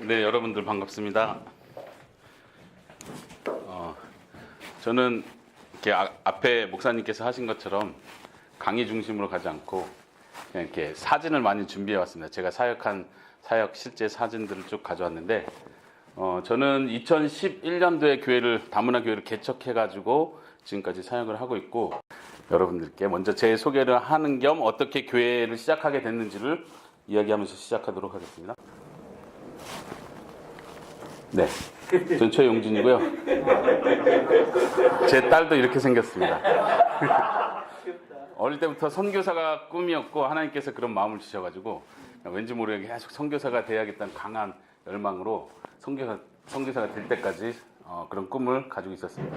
네, 여러분들 반갑습니다. 저는 이렇게 앞에 목사님께서 하신 것처럼 강의 중심으로 가지 않고 그냥 이렇게 사진을 많이 준비해 왔습니다. 제가 사역한 사역 실제 사진들을 쭉 가져왔는데, 저는 2011년도에 다문화 교회를 개척해 가지고 지금까지 사역을 하고 있고, 여러분들께 먼저 제 소개를 하는 겸 어떻게 교회를 시작하게 됐는지를 이야기하면서 시작하도록 하겠습니다. 네, 전 최용진이고요. 제 딸도 이렇게 생겼습니다. 어릴 때부터 선교사가 꿈이었고 하나님께서 그런 마음을 주셔가지고 왠지 모르게 계속 선교사가 돼야겠다는 강한 열망으로 선교사가 될 때까지 그런 꿈을 가지고 있었습니다.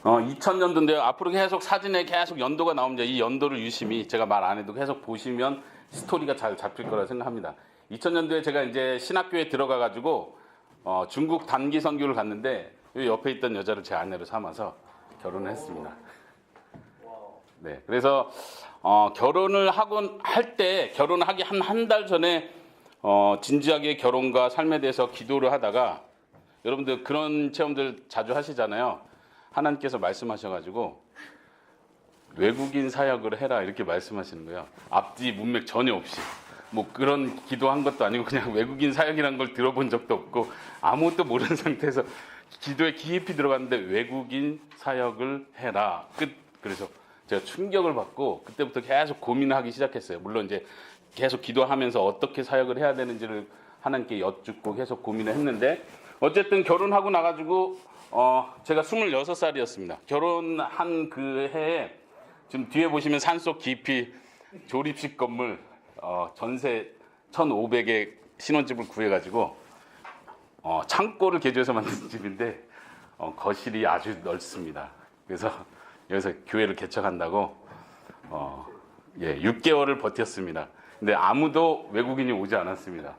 2000년도인데요. 앞으로 계속 사진에 계속 연도가 나옵니다. 이 연도를 유심히 제가 말 안 해도 계속 보시면 스토리가 잘 잡힐 거라 생각합니다. 2000년도에 제가 이제 신학교에 들어가가지고 중국 단기 선교를 갔는데 이 옆에 있던 여자를 제 아내로 삼아서 결혼을 했습니다. 네, 그래서 결혼을 결혼을 하기 한 달 전에 진지하게 결혼과 삶에 대해서 기도를 하다가, 여러분들 그런 체험들 자주 하시잖아요. 하나님께서 말씀하셔가지고 외국인 사역을 해라 이렇게 말씀하시는 거예요. 앞뒤 문맥 전혀 없이. 뭐 그런 기도한 것도 아니고 그냥 외국인 사역이라는 걸 들어본 적도 없고 아무것도 모르는 상태에서 기도에 깊이 들어갔는데 외국인 사역을 해라. 그래서 제가 충격을 받고 그때부터 계속 고민하기 시작했어요. 물론 이제 계속 기도하면서 어떻게 사역을 해야 되는지를 하나님께 여쭙고 계속 고민을 했는데, 어쨌든 결혼하고 나가지고 제가 26살이었습니다. 결혼한 그 해에 지금 뒤에 보시면 산속 깊이 조립식 건물 전세 1,500에 신혼집을 구해가지고 창고를 개조해서 만든 집인데 거실이 아주 넓습니다. 그래서 여기서 교회를 개척한다고 6개월을 버텼습니다. 근데 아무도 외국인이 오지 않았습니다.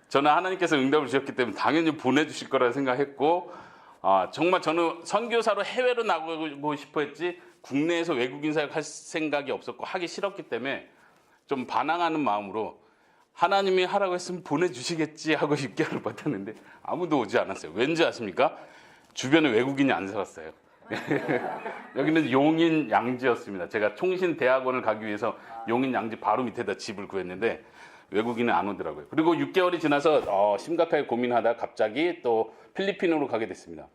저는 하나님께서 응답을 주셨기 때문에 당연히 보내주실 거라 생각했고, 정말 저는 선교사로 해외로 나가고 싶어 했지 국내에서 외국인 사역할 생각이 없었고 하기 싫었기 때문에 좀 반항하는 마음으로 하나님이 하라고 했으면 보내주시겠지 하고 6개월을 버텼는데 아무도 오지 않았어요. 왠지 아십니까? 주변에 외국인이 안 살았어요. 여기는 용인 양지였습니다. 제가 총신대학원을 가기 위해서 용인 양지 바로 밑에다 집을 구했는데 외국인은 안 오더라고요. 그리고 6개월이 지나서 심각하게 고민하다 갑자기 또 필리핀으로 가게 됐습니다.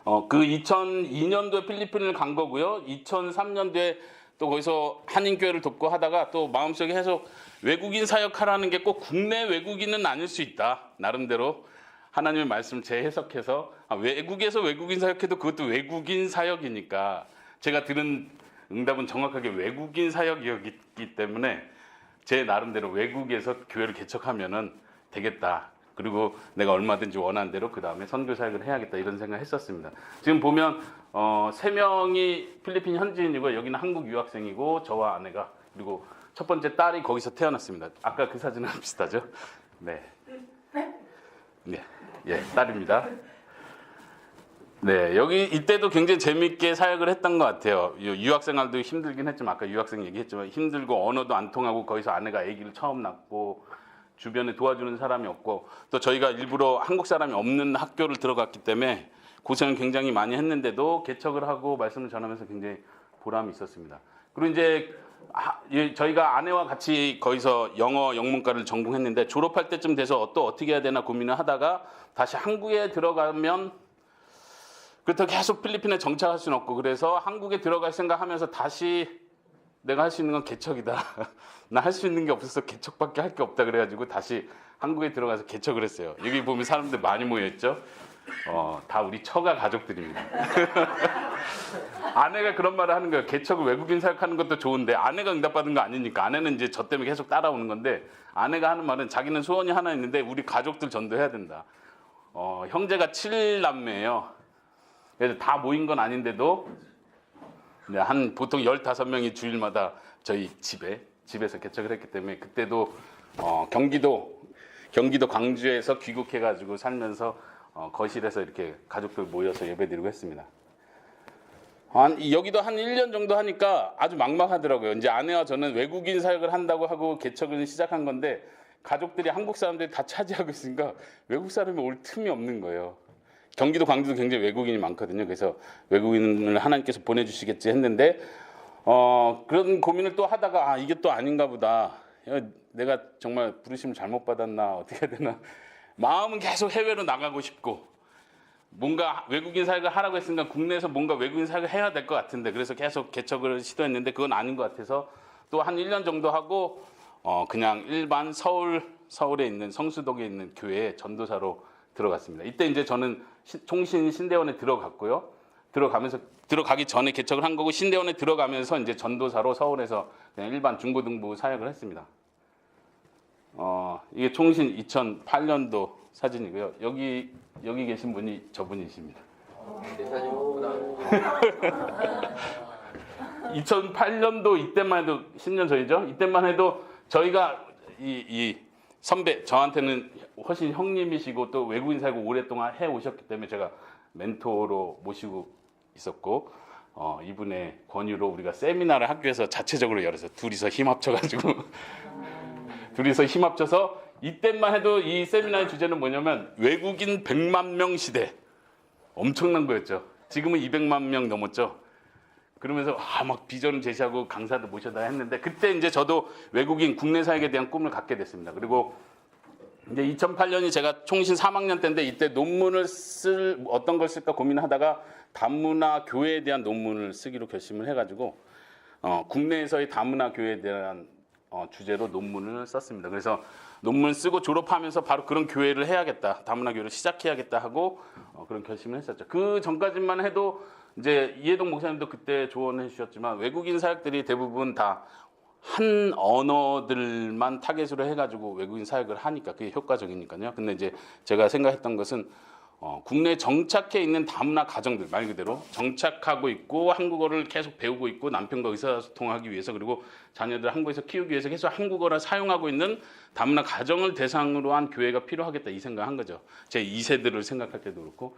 그 2002년도에 필리핀을 간 거고요. 2003년도에 또 거기서 한인교회를 돕고 하다가 또 마음속에 계속 외국인 사역하라는 게 꼭 국내 외국인은 아닐 수 있다. 나름대로 하나님의 말씀을 재해석해서 외국에서 외국인 사역해도 그것도 외국인 사역이니까, 제가 들은 응답은 정확하게 외국인 사역이었기 때문에 제 나름대로 외국에서 교회를 개척하면은 되겠다. 그리고 내가 얼마든지 원하는 대로 그 다음에 선교 사역을 해야겠다 이런 생각을 했었습니다. 지금 보면 3명이 필리핀 현지인이고 여기는 한국 유학생이고 저와 아내가, 그리고 첫 번째 딸이 거기서 태어났습니다. 아까 그 사진은 비슷하죠? 네. 예, 딸입니다. 네, 이때도 굉장히 재밌게 사역을 했던 것 같아요. 유학생활도 힘들긴 했지만, 아까 유학생 얘기했지만 힘들고 언어도 안 통하고 거기서 아내가 아기를 처음 낳고 주변에 도와주는 사람이 없고, 또 저희가 일부러 한국 사람이 없는 학교를 들어갔기 때문에 고생을 굉장히 많이 했는데도 개척을 하고 말씀을 전하면서 굉장히 보람이 있었습니다. 그리고 이제 저희가 아내와 같이 거기서 영어 영문과를 전공했는데 졸업할 때쯤 돼서 또 어떻게 해야 되나 고민을 하다가 다시 한국에 들어가면, 그렇다고 계속 필리핀에 정착할 수는 없고, 그래서 한국에 들어갈 생각하면서 다시 내가 할 수 있는 건 개척이다. 나 할 수 있는 게 없어서 개척밖에 할 게 없다 그래가지고 다시 한국에 들어가서 개척을 했어요. 여기 보면 사람들 많이 모여있죠? 다 우리 처가 가족들입니다. 아내가 그런 말을 하는 거예요. 개척을 외국인 사역하는 것도 좋은데 아내가 응답받은 거 아니니까. 아내는 이제 저 때문에 계속 따라오는 건데, 아내가 하는 말은 자기는 소원이 하나 있는데 우리 가족들 전도해야 된다. 형제가 7남매예요. 그래서 다 모인 건 아닌데도 보통 15명이 주일마다 저희 집에서 개척을 했기 때문에, 그때도 경기도 광주에서 귀국해가지고 살면서 거실에서 이렇게 가족들 모여서 예배드리고 했습니다. 여기도 한 1년 정도 하니까 아주 막막하더라고요. 이제 아내와 저는 외국인 사역을 한다고 하고 개척을 시작한 건데 가족들이 한국 사람들이 다 차지하고 있으니까 외국 사람이 올 틈이 없는 거예요. 경기도 광주도 굉장히 외국인이 많거든요. 그래서 외국인을 하나님께서 보내주시겠지 했는데 그런 고민을 또 하다가 이게 또 아닌가 보다. 내가 정말 부르심을 잘못 받았나 어떻게 해야 되나. 마음은 계속 해외로 나가고 싶고 뭔가 외국인 사역을 하라고 했으니까 국내에서 뭔가 외국인 사역을 해야 될 것 같은데 그래서 계속 개척을 시도했는데 그건 아닌 것 같아서 또 한 1년 정도 하고 그냥 일반 서울에 있는 성수동에 있는 교회에 전도사로 들어갔습니다. 이때 이제 저는 총신 신대원에 들어갔고요. 들어가기 전에 개척을 한 거고 신대원에 들어가면서 이제 전도사로 서울에서 그냥 일반 중고등부 사역을 했습니다. 이게 총신 2008년도 사진이고요. 여기 계신 분이 저분이십니다. 내 사진 보구나. 2008년도 이때만 해도 10년 전이죠. 이때만 해도 저희가 이 선배 저한테는 훨씬 형님이시고 또 외국인 사역을 오랫동안 해 오셨기 때문에 제가 멘토로 모시고 있었고 이분의 권유로 우리가 세미나를 학교에서 자체적으로 열어서 둘이서 힘 합쳐가지고 이때만 해도 이 세미나의 주제는 뭐냐면 외국인 100만 명 시대. 엄청난 거였죠. 지금은 200만 명 넘었죠. 그러면서 막 비전을 제시하고 강사도 모셔다 했는데 그때 이제 저도 외국인 국내 사역에 대한 꿈을 갖게 됐습니다. 그리고 이제 2008년이 제가 총신 3학년 때인데 이때 논문을 어떤 걸 쓸까 고민하다가 다문화 교회에 대한 논문을 쓰기로 결심을 해가지고 국내에서의 다문화 교회에 대한 주제로 논문을 썼습니다. 그래서 논문 쓰고 졸업하면서 바로 그런 교회를 해야겠다, 다문화 교회를 시작해야겠다 하고 그런 결심을 했었죠. 그 전까지만 해도 이제 이해동 목사님도 그때 조언해 주셨지만 외국인 사역들이 대부분 다 한 언어들만 타겟으로 해가지고 외국인 사역을 하니까 그게 효과적이니까요. 근데 이제 제가 생각했던 것은 국내에 정착해 있는 다문화 가정들 말 그대로 정착하고 있고 한국어를 계속 배우고 있고 남편과 의사소통하기 위해서 그리고 자녀들 한국에서 키우기 위해서 계속 한국어를 사용하고 있는 다문화 가정을 대상으로 한 교회가 필요하겠다 이 생각을 한 거죠. 제 2세들을 생각할 때도 그렇고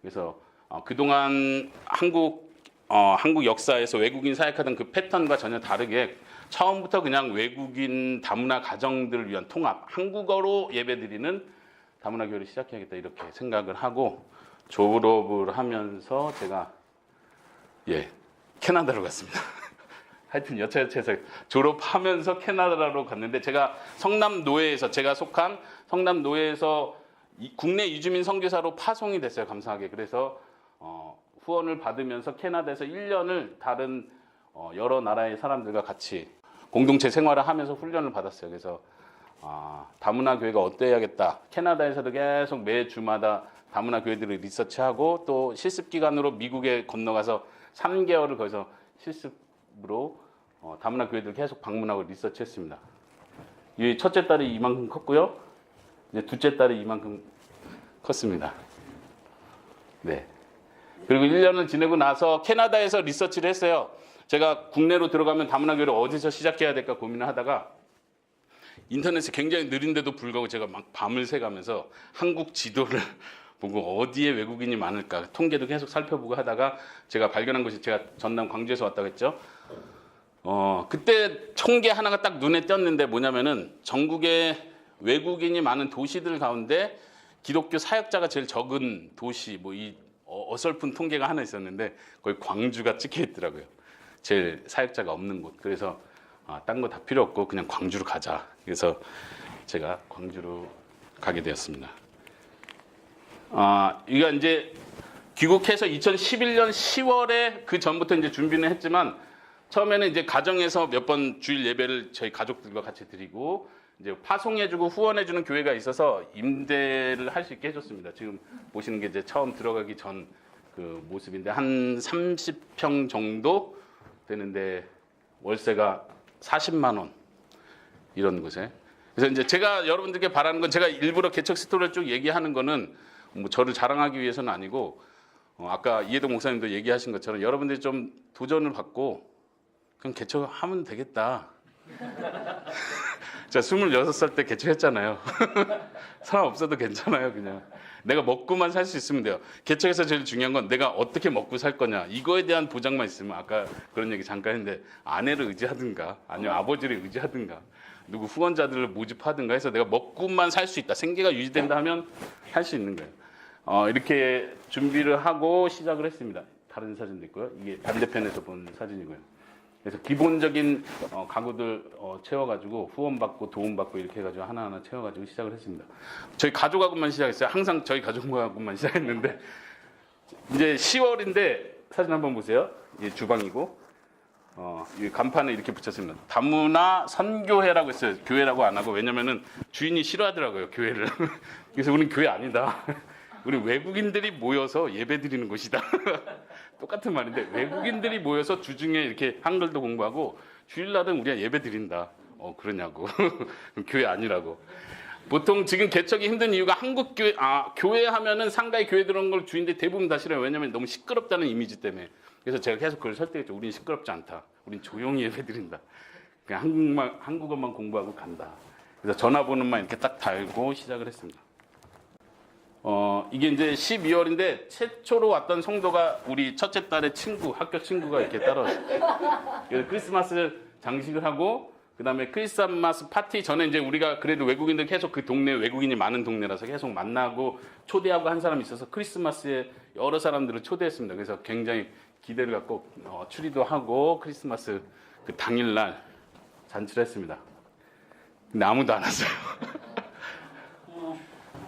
그래서 그동안 한국 역사에서 외국인 사역하던 그 패턴과 전혀 다르게 처음부터 그냥 외국인 다문화 가정들을 위한 통합 한국어로 예배드리는 다문화 교회를 시작해야겠다 이렇게 생각을 하고 졸업을 하면서 제가 캐나다로 갔습니다. 하여튼 여차여차해서 졸업하면서 캐나다로 갔는데 제가 제가 속한 성남노회에서 국내 이주민 선교사로 파송이 됐어요. 감사하게. 그래서 후원을 받으면서 캐나다에서 1년을 다른 여러 나라의 사람들과 같이 공동체 생활을 하면서 훈련을 받았어요. 그래서 다문화 교회가 어때야겠다. 캐나다에서도 계속 매주마다 다문화 교회들을 리서치하고 또 실습 기간으로 미국에 건너가서 3개월을 거기서 실습으로 다문화 교회들 계속 방문하고 리서치했습니다. 이 첫째 딸이 이만큼 컸고요. 이제 둘째 딸이 이만큼 컸습니다. 네. 그리고 1년을 지내고 나서 캐나다에서 리서치를 했어요. 제가 국내로 들어가면 다문화 교회를 어디서 시작해야 될까 고민을 하다가 인터넷이 굉장히 느린데도 불구하고 제가 막 밤을 새가면서 한국 지도를 보고 어디에 외국인이 많을까 통계도 계속 살펴보고 하다가 제가 발견한 것이 제가 전남 광주에서 왔다고 했죠. 그때 통계 하나가 딱 눈에 띄었는데 뭐냐면은 전국에 외국인이 많은 도시들 가운데 기독교 사역자가 제일 적은 도시 이 어설픈 통계가 하나 있었는데 거기 광주가 찍혀 있더라고요. 제일 사역자가 없는 곳. 그래서 딴 거 다 필요 없고 그냥 광주로 가자. 그래서 제가 광주로 가게 되었습니다. 이거 이제 귀국해서 2011년 10월에 그 전부터 이제 준비는 했지만 처음에는 이제 가정에서 몇 번 주일 예배를 저희 가족들과 같이 드리고 이제 파송해주고 후원해주는 교회가 있어서 임대를 할 수 있게 해줬습니다. 지금 보시는 게 이제 처음 들어가기 전 그 모습인데 한 30평 정도 되는데 월세가 40만 원 이런 곳에. 그래서 이제 제가 여러분들께 바라는 건 제가 일부러 개척 스토리를 쭉 얘기하는 거는 저를 자랑하기 위해서는 아니고 아까 이해동 목사님도 얘기하신 것처럼 여러분들이 좀 도전을 받고 그냥 개척하면 되겠다. 자, 26살 때 개척했잖아요. 사람 없어도 괜찮아요, 그냥. 내가 먹고만 살 수 있으면 돼요. 개척에서 제일 중요한 건 내가 어떻게 먹고 살 거냐. 이거에 대한 보장만 있으면 아까 그런 얘기 잠깐 했는데 아내를 의지하든가 아니면 아버지를 의지하든가 누구 후원자들을 모집하든가 해서 내가 먹고만 살 수 있다. 생계가 유지된다 하면 할 수 있는 거예요. 이렇게 준비를 하고 시작을 했습니다. 다른 사진도 있고요. 이게 반대편에서 본 사진이고요. 그래서 기본적인 가구들 채워가지고 후원받고 도움받고 이렇게 해가지고 하나하나 채워가지고 시작을 했습니다. 저희 가족하고만 시작했어요. 항상 저희 가족하고만 시작했는데 이제 10월인데 사진 한번 보세요. 이게 주방이고 이 간판에 이렇게 붙였습니다. 다문화 선교회라고 했어요. 교회라고 안 하고 왜냐면은 주인이 싫어하더라고요. 교회를. 그래서 우리는 교회 아니다. 우리 외국인들이 모여서 예배 드리는 곳이다. 똑같은 말인데 외국인들이 모여서 주중에 이렇게 한글도 공부하고 주일날은 우리가 예배 드린다. 그러냐고. 교회 아니라고. 보통 지금 개척이 힘든 이유가 한국 교회, 교회 하면은 상가에 교회 들어온 걸 주인들 대부분 다 싫어요. 왜냐면 너무 시끄럽다는 이미지 때문에. 그래서 제가 계속 그걸 설득했죠. 우린 시끄럽지 않다. 우린 조용히 예배 드린다. 그냥 한국어만 공부하고 간다. 그래서 전화번호만 이렇게 딱 달고 시작을 했습니다. 이게 이제 12월인데 최초로 왔던 성도가 우리 첫째 딸의 친구, 학교 친구가 이렇게 따라왔어요. 그래서 크리스마스 장식을 하고 그다음에 크리스마스 파티 전에 이제 우리가 그래도 외국인들 계속 그 동네 외국인이 많은 동네라서 계속 만나고 초대하고 한 사람이 있어서 크리스마스에 여러 사람들을 초대했습니다. 그래서 굉장히 기대를 갖고 추리도 하고 크리스마스 그 당일날 잔치를 했습니다. 근데 아무도 안 왔어요.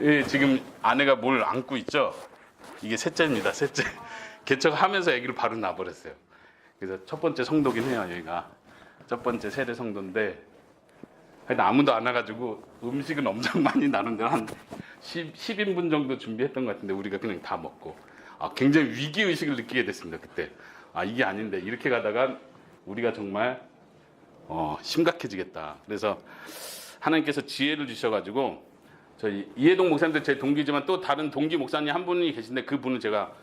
예, 지금 아내가 뭘 안고 있죠? 이게 셋째입니다. 셋째. 개척하면서 아기를 바로 낳아버렸어요. 그래서 첫 번째 성도긴 해요. 여기가 첫 번째 세례 성도인데 하여튼 아무도 안 와가지고 음식은 엄청 많이 나는데 한 10인분 정도 준비했던 것 같은데 우리가 그냥 다 먹고 굉장히 위기의식을 느끼게 됐습니다. 그때 이게 아닌데 이렇게 가다가 우리가 정말 심각해지겠다. 그래서 하나님께서 지혜를 주셔가지고 저희 이해동 목사님도 제 동기지만 또 다른 동기 목사님 한 분이 계신데 그분은 제가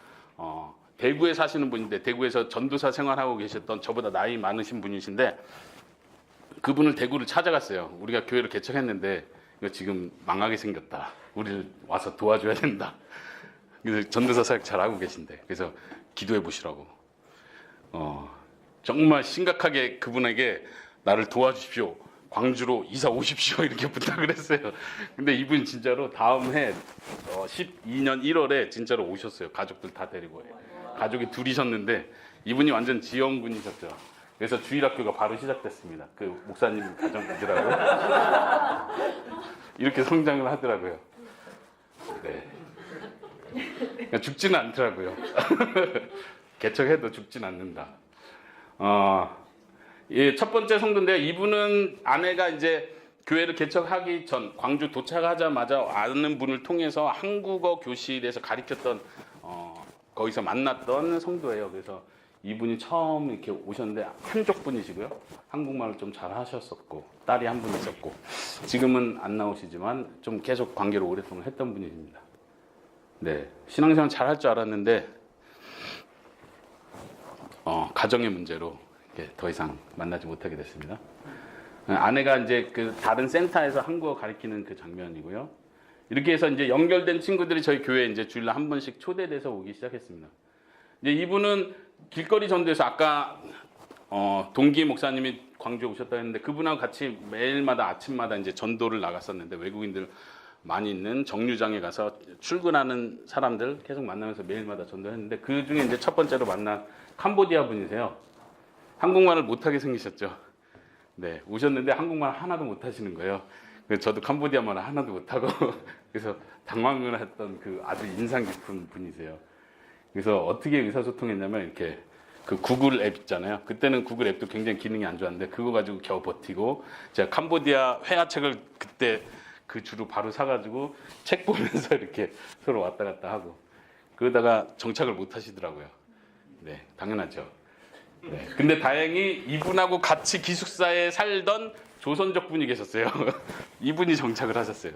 대구에 사시는 분인데 대구에서 전도사 생활하고 계셨던 저보다 나이 많으신 분이신데 그분을 대구를 찾아갔어요. 우리가 교회를 개척했는데 이거 지금 망하게 생겼다. 우리를 와서 도와줘야 된다. 그래서 전도사 사역 잘하고 계신데 그래서 기도해 보시라고 정말 심각하게 그분에게 나를 도와주십시오. 광주로 이사 오십시오 이렇게 부탁을 했어요. 근데 이분 진짜로 다음 해 12년 1월에 진짜로 오셨어요. 가족들 다 데리고 가족이 둘이셨는데 이분이 완전 지원군이셨죠. 그래서 주일학교가 바로 시작됐습니다. 그 목사님 가정분이라고 이렇게 성장을 하더라고요. 네. 그러니까 죽지는 않더라고요. 개척해도 죽진 않는다. 예, 첫 번째 성도인데 이분은 아내가 이제 교회를 개척하기 전 광주 도착하자마자 아는 분을 통해서 한국어 교실에서 가르쳤던 거기서 만났던 성도예요. 그래서 이분이 처음 이렇게 오셨는데 한족 분이시고요. 한국말을 좀 잘 하셨었고 딸이 한 분 있었고 지금은 안 나오시지만 좀 계속 관계를 오랫동안 했던 분이십니다. 네, 신앙생활 잘 할 줄 알았는데 가정의 문제로 더 이상 만나지 못하게 됐습니다. 아내가 이제 그 다른 센터에서 한국어 가르치는 그 장면이고요. 이렇게 해서 이제 연결된 친구들이 저희 교회에 이제 주일날 한 번씩 초대돼서 오기 시작했습니다. 이제 이분은 길거리 전도에서 아까 동기 목사님이 광주에 오셨다 했는데 그분하고 같이 매일마다 아침마다 이제 전도를 나갔었는데 외국인들 많이 있는 정류장에 가서 출근하는 사람들 계속 만나면서 매일마다 전도했는데 그 중에 이제 첫 번째로 만난 캄보디아 분이세요. 한국말을 못하게 생기셨죠. 네, 오셨는데 한국말 하나도 못하시는 거예요. 그래서 저도 캄보디아 말을 하나도 못하고 그래서 당황을 했던 그 아주 인상 깊은 분이세요. 그래서 어떻게 의사소통했냐면 이렇게 그 구글 앱 있잖아요. 그때는 구글 앱도 굉장히 기능이 안 좋았는데 그거 가지고 겨우 버티고 제가 캄보디아 회화책을 그때 그 주로 바로 사가지고 책 보면서 이렇게 서로 왔다 갔다 하고 그러다가 정착을 못 하시더라고요. 네, 당연하죠. 네. 근데 다행히 이분하고 같이 기숙사에 살던 조선족 분이 계셨어요. 이분이 정착을 하셨어요.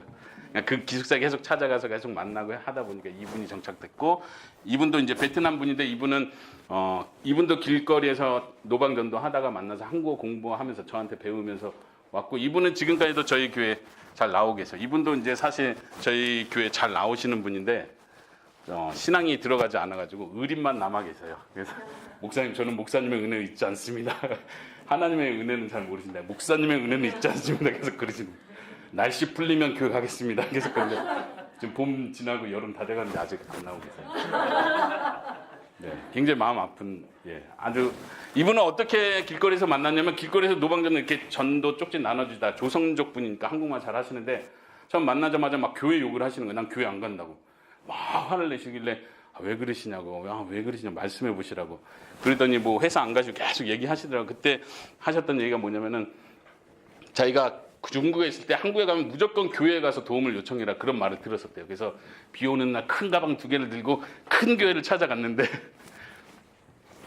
그 기숙사에 계속 찾아가서 계속 만나고 하다 보니까 이분이 정착됐고 이분도 이제 베트남 분인데 이분은 이분도 길거리에서 노방전도 하다가 만나서 한국어 공부하면서 저한테 배우면서 왔고 이분은 지금까지도 저희 교회 잘 나오고 계세요. 이분도 이제 사실 저희 교회 잘 나오시는 분인데 신앙이 들어가지 않아가지고 의림만 남아 계세요. 그래서 목사님 저는 목사님의 은혜 있지 않습니다. 하나님의 은혜는 잘 모르신다. 목사님의 은혜는 있지 않습니다. 계속 그러시는 거예요. 날씨 풀리면 교회 가겠습니다. 계속 그런데 지금 봄 지나고 여름 다 돼가는데 아직 안 나오고 계세요. 네, 굉장히 마음 아픈 아주 이분은 어떻게 길거리에서 만났냐면 길거리에서 노방전을 이렇게 전도 쪽지 나눠주다 조성족 분이니까 한국말 잘 하시는데 처음 만나자마자 막 교회 욕을 하시는 거예요. 난 교회 안 간다고 막 화를 내시길래 왜 그러시냐고 왜 그러시냐 말씀해 보시라고 그러더니 뭐 회사 안 가시고 계속 얘기하시더라고요. 그때 하셨던 얘기가 뭐냐면은 자기가 중국에 있을 때 한국에 가면 무조건 교회에 가서 도움을 요청해라 그런 말을 들었었대요. 그래서 비 오는 날 큰 가방 2개를 들고 큰 교회를 찾아갔는데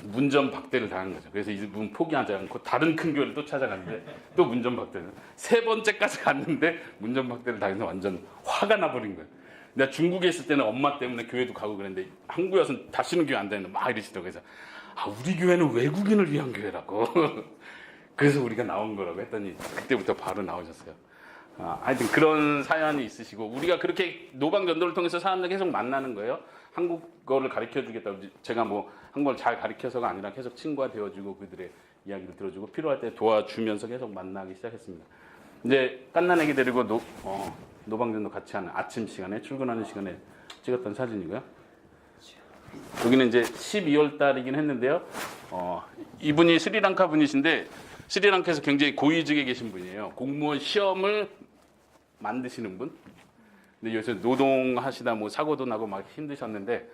문전박대를 당한 거죠. 그래서 이분 포기하지 않고 다른 큰 교회를 또 찾아갔는데 또 문전박대를 3번째까지 갔는데 문전박대를 당해서 완전 화가 나버린 거예요. 내가 중국에 있을 때는 엄마 때문에 교회도 가고 그랬는데 한국에 와서는 다시는 교회 안 다니는 막 이러시더라고요. 그래서 우리 교회는 외국인을 위한 교회라고 그래서 우리가 나온 거라고 했더니 그때부터 바로 나오셨어요. 하여튼 그런 사연이 있으시고 우리가 그렇게 노방전도를 통해서 사람들 계속 만나는 거예요. 한국어를 가르쳐주겠다고 제가 뭐 한국어를 잘 가르쳐서가 아니라 계속 친구가 되어주고 그들의 이야기를 들어주고 필요할 때 도와주면서 계속 만나기 시작했습니다. 이제 깐난애기 데리고 노방전도 같이 하는 아침 시간에 출근하는 시간에 찍었던 사진이고요. 여기는 이제 12월 달이긴 했는데요. 이분이 스리랑카 분이신데 스리랑카에서 굉장히 고위직에 계신 분이에요. 공무원 시험을 만드시는 분. 근데 요새 노동하시다 뭐 사고도 나고 막 힘드셨는데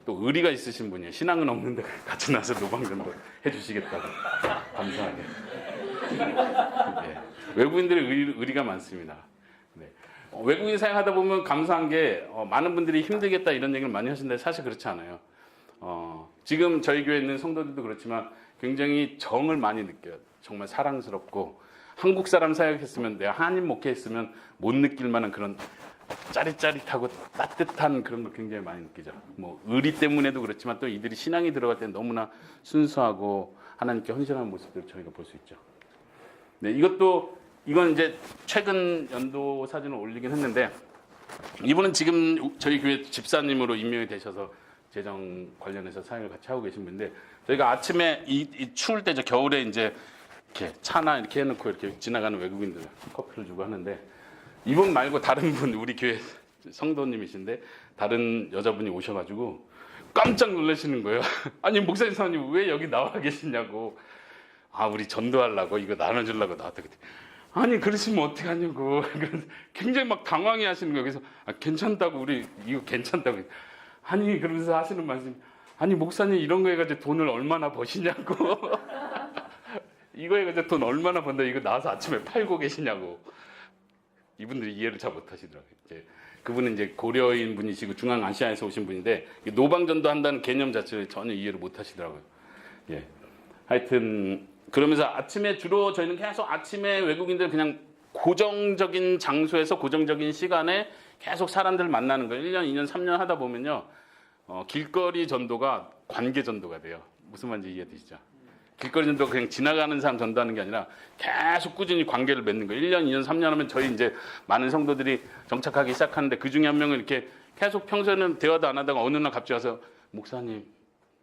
또 의리가 있으신 분이에요. 신앙은 없는데 같이 나서 노방전도 해주시겠다고 감사하게. 네. 외국인들의 의리가 많습니다. 네. 외국인 사역하다 보면 감사한 게 많은 분들이 힘들겠다 이런 얘기를 많이 하시는데 사실 그렇지 않아요. 지금 저희 교회에 있는 성도들도 그렇지만 굉장히 정을 많이 느껴요. 정말 사랑스럽고 한국 사람 사역했으면 내가 한인 목회했으면 못 느낄 만한 그런 짜릿짜릿하고 따뜻한 그런 걸 굉장히 많이 느끼죠. 뭐 의리 때문에도 그렇지만 또 이들이 신앙이 들어갈 때 너무나 순수하고 하나님께 헌신하는 모습들을 저희가 볼 수 있죠. 네, 이건 이제 최근 연도 사진을 올리긴 했는데 이분은 지금 저희 교회 집사님으로 임명이 되셔서 재정 관련해서 사역을 같이 하고 계신 분인데 저희가 아침에 이 추울 때 겨울에 이제 이렇게 차나 이렇게 해놓고 이렇게 지나가는 외국인들 커피를 주고 하는데 이분 말고 다른 분 우리 교회 성도님이신데 다른 여자분이 오셔가지고 깜짝 놀라시는 거예요. 아니 목사님 사모님 왜 여기 나와 계시냐고. 우리 전도하려고 이거 나눠주려고 나왔다. 아니 그러시면 어떻게 하냐고. 굉장히 막 당황해 하시는 거예요. 그래서 괜찮다고 우리 이거 괜찮다고. 아니 그러면서 하시는 말씀 아니 목사님 이런 거 해가지고 돈을 얼마나 버시냐고. 이거 해가지고 돈 얼마나 번다 이거 나와서 아침에 팔고 계시냐고. 이분들이 이해를 잘 못하시더라고요. 그분은 이제 고려인 분이시고 중앙아시아에서 오신 분인데 노방전도 한다는 개념 자체를 전혀 이해를 못하시더라고요. 예. 하여튼 그러면서 아침에 주로 저희는 계속 아침에 외국인들 그냥 고정적인 장소에서 고정적인 시간에 계속 사람들 만나는 거예요. 1년, 2년, 3년 하다 보면요. 길거리 전도가 관계 전도가 돼요. 무슨 말인지 이해되시죠? 길거리 전도가 그냥 지나가는 사람 전도하는 게 아니라 계속 꾸준히 관계를 맺는 거예요. 1년, 2년, 3년 하면 저희 이제 많은 성도들이 정착하기 시작하는데 그 중에 한 명은 이렇게 계속 평소에는 대화도 안 하다가 어느 날 갑자기 와서 목사님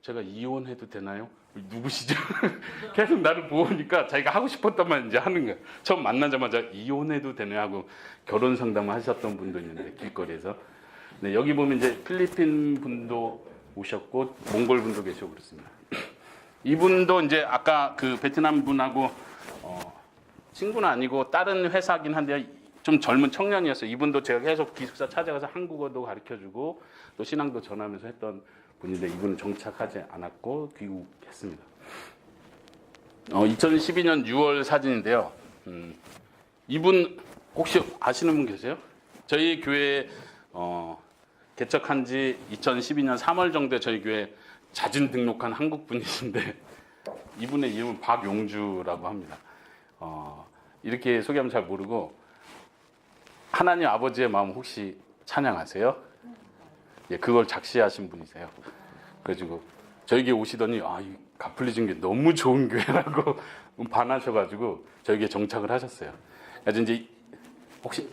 제가 이혼해도 되나요? 누구시죠? 계속 나를 보니까 자기가 하고 싶었던 말 이제 하는 거예요. 처음 만나자마자 이혼해도 되나요? 하고 결혼 상담을 하셨던 분도 있는데 길거리에서. 네, 여기 보면 이제 필리핀 분도 오셨고 몽골 분도 계시고 그렇습니다. 이분도 이제 아까 그 베트남 분하고 친구는 아니고 다른 회사긴 한데 좀 젊은 청년이었어요. 이분도 제가 계속 기숙사 찾아가서 한국어도 가르쳐주고 또 신앙도 전하면서 했던 분인데 이분은 정착하지 않았고 귀국했습니다. 2012년 6월 사진인데요. 이분 혹시 아시는 분 계세요? 저희 교회 개척한 지 2012년 3월 정도에 저희 교회 자진 등록한 한국 분이신데 이분의 이름은 박용주라고 합니다. 이렇게 소개하면 잘 모르고 하나님 아버지의 마음 혹시 찬양하세요? 예, 그걸 작시하신 분이세요. 그래가지고 저에게 오시더니 이 가플리진 게 너무 좋은 교회라고 반하셔가지고 저에게 정착을 하셨어요. 그래서 이제 혹시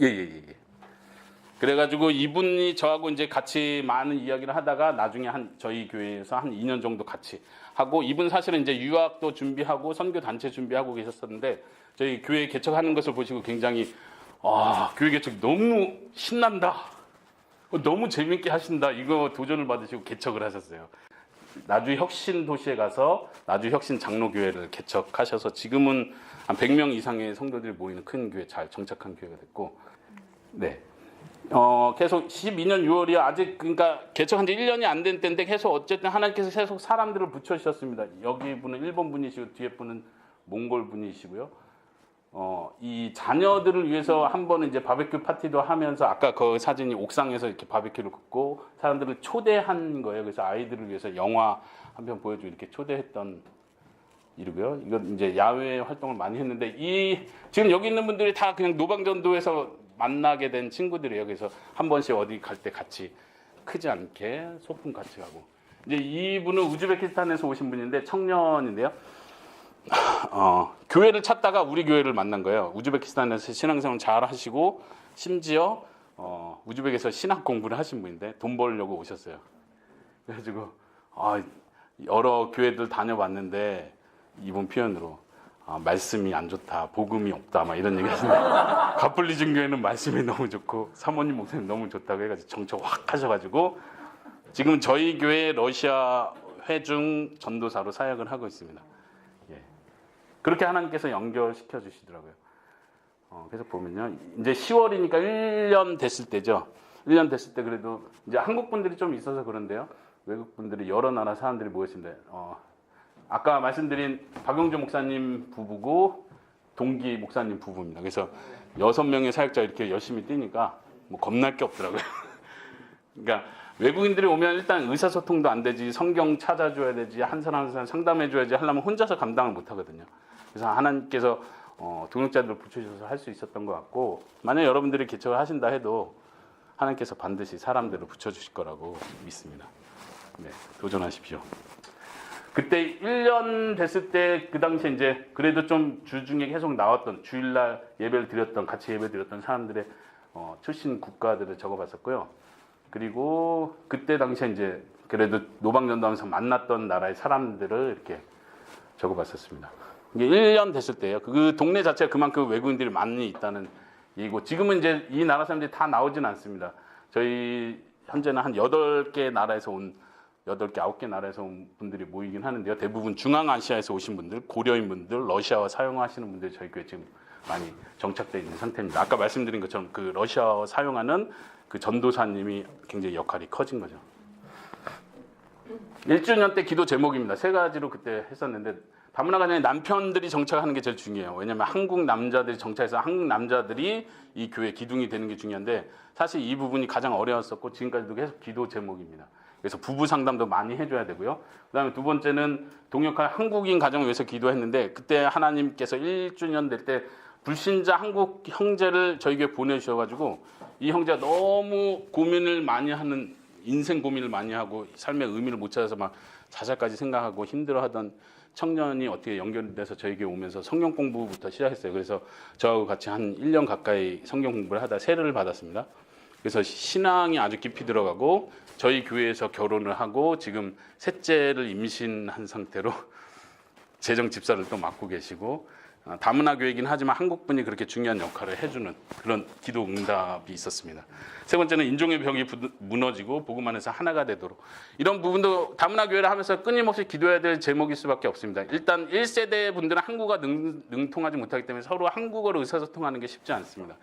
예예예. 그래가지고 이분이 저하고 이제 같이 많은 이야기를 하다가 나중에 저희 교회에서 한 2년 정도 같이 하고, 이분 사실은 이제 유학도 준비하고 선교 단체 준비하고 계셨었는데 저희 교회 개척하는 것을 보시고 굉장히 교회 개척 너무 신난다, 너무 재밌게 하신다, 이거 도전을 받으시고 개척을 하셨어요. 나주 혁신 도시에 가서 나주 혁신 장로교회를 개척하셔서 지금은 한 100명 이상의 성도들이 모이는 큰 교회, 잘 정착한 교회가 됐고, 네. 계속 12년 6월이 아직, 그러니까 개척한 지 1년이 안 된 때인데 계속 어쨌든 하나님께서 계속 사람들을 붙여주셨습니다. 여기 분은 일본 분이시고 뒤에 분은 몽골 분이시고요. 이 자녀들을 위해서 한 번은 이제 바베큐 파티도 하면서, 아까 그 사진이 옥상에서 이렇게 바베큐를 굽고 사람들을 초대한 거예요. 그래서 아이들을 위해서 영화 한 편 보여주고 이렇게 초대했던 이루고요. 이건 이제 야외 활동을 많이 했는데, 지금 여기 있는 분들이 다 그냥 노방전도에서 만나게 된 친구들이에요. 그래서 한 번씩 어디 갈 때 같이 크지 않게 소풍 같이 가고. 이제 이분은 우즈베키스탄에서 오신 분인데 청년인데요. 교회를 찾다가 우리 교회를 만난 거예요. 우즈베키스탄에서 신앙생활 잘 하시고 심지어 우즈벡에서 신학 공부를 하신 분인데 돈 벌려고 오셨어요. 그래가지고 여러 교회들 다녀봤는데 이분 표현으로 말씀이 안 좋다, 복음이 없다, 막 이런 얘기 하시는데 가플리즘 교회는 말씀이 너무 좋고 사모님 목사님 너무 좋다고 해가지고 정처 확 하셔가지고 지금 저희 교회 러시아 회중 전도사로 사역을 하고 있습니다. 예. 그렇게 하나님께서 연결시켜 주시더라고요. 그래서 보면요, 이제 10월이니까 1년 됐을 때죠. 1년 됐을 때 그래도 이제 한국 분들이 좀 있어서 그런데요, 외국 분들이 여러 나라 사람들이 모였는데 아까 말씀드린 박용주 목사님 부부고 동기 목사님 부부입니다. 그래서 6명의 사역자 이렇게 열심히 뛰니까 뭐 겁날 게 없더라고요. 그러니까 외국인들이 오면 일단 의사소통도 안 되지, 성경 찾아줘야 되지, 한 사람 한 사람 상담해줘야지 하려면 혼자서 감당을 못 하거든요. 그래서 하나님께서 동역자들을 붙여주셔서 할 수 있었던 것 같고, 만약 여러분들이 개척을 하신다 해도 하나님께서 반드시 사람들을 붙여주실 거라고 믿습니다. 네, 도전하십시오. 그때 1년 됐을 때 그 당시에 이제 그래도 좀 주중에 계속 나왔던, 주일날 예배를 드렸던, 같이 예배 드렸던 사람들의 출신 국가들을 적어봤었고요. 그리고 그때 당시에 이제 그래도 노방전도하면서 만났던 나라의 사람들을 이렇게 적어봤었습니다. 이게 1년 됐을 때예요. 그 동네 자체가 그만큼 외국인들이 많이 있다는 얘기고, 지금은 이제 이 나라 사람들이 다 나오진 않습니다. 저희 현재는 한 8개 나라에서 온 8개, 9개 나라에서 온 분들이 모이긴 하는데요. 대부분 중앙아시아에서 오신 분들, 고려인 분들, 러시아어 사용하시는 분들이 저희 교회에 지금 많이 정착되어 있는 상태입니다. 아까 말씀드린 것처럼 그 러시아어 사용하는 그 전도사님이 굉장히 역할이 커진 거죠. 1주년 때 기도 제목입니다. 3가지로 그때 했었는데, 다문화 가정에 남편들이 정착하는 게 제일 중요해요. 왜냐하면 한국 남자들이 정착해서 한국 남자들이 이 교회 기둥이 되는 게 중요한데, 사실 이 부분이 가장 어려웠었고 지금까지도 계속 기도 제목입니다. 그래서 부부 상담도 많이 해줘야 되고요. 그다음에 2번째는 동역할 한국인 가정을 위해서 기도했는데, 그때 하나님께서 1주년 될 때 불신자 한국 형제를 저희 교회 보내주셔가지고 이 형제가 너무 고민을 많이 하는, 인생 고민을 많이 하고 삶의 의미를 못 찾아서 막 자살까지 생각하고 힘들어하던 청년이 어떻게 연결돼서 저희 교회 오면서 성경 공부부터 시작했어요. 그래서 저하고 같이 한 1년 가까이 성경 공부를 하다 세례를 받았습니다. 그래서 신앙이 아주 깊이 들어가고 저희 교회에서 결혼을 하고 지금 셋째를 임신한 상태로 재정 집사를 또 맡고 계시고, 다문화 교회이긴 하지만 한국 분이 그렇게 중요한 역할을 해주는 그런 기도 응답이 있었습니다. 3번째는 인종의 벽이 무너지고 복음 안에서 하나가 되도록, 이런 부분도 다문화 교회를 하면서 끊임없이 기도해야 될 제목일 수밖에 없습니다. 일단 1세대 분들은 한국어가 능통하지 못하기 때문에 서로 한국어로 의사소통하는 게 쉽지 않습니다.